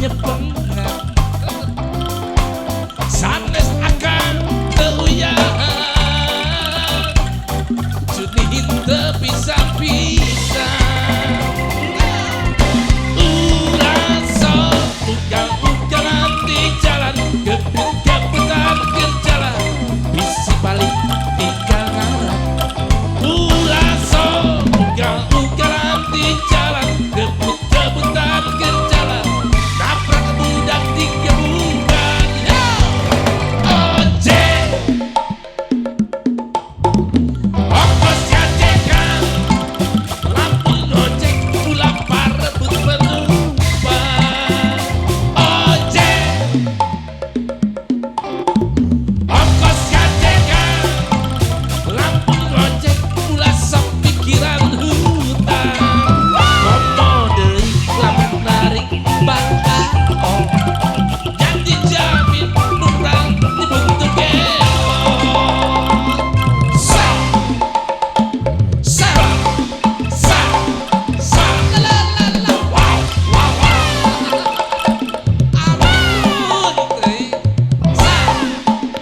nyepengan sanes akan teuyahan Juni hinteu pisah-pisah ulah sok ugal-ugalan di jalan gebut-gebutan ke jalan bisi balik tinggal ngarang ulah sok ugal-ugalan di jalan gebut-gebutan ke jalan nabrak budak di gebukan ojek ongkos jajekan lampu ojek ulah parebut penumpang ojek ongkos jajekan lampu ojek ulah sok pikiran hutang komo deui lamun narik bakal janji jamin murang dibuntu keong sa sa sa sa la la la wow wow wow amun teh sa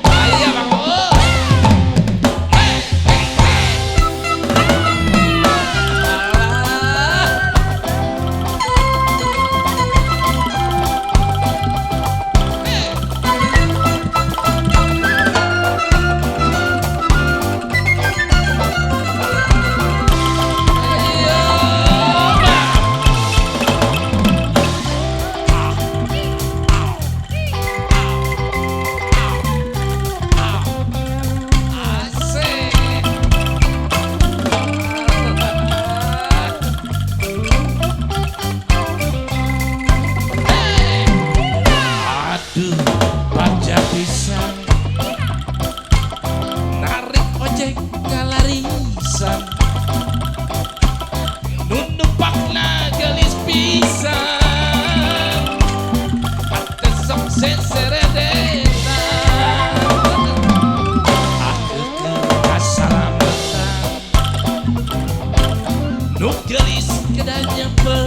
aya bang hey hey hey aduh baca pisan narik ojek ngalarisan nundupakna gelis pisan patesok seseredetan akeun kasalamatan nu gelis kedah nyempeun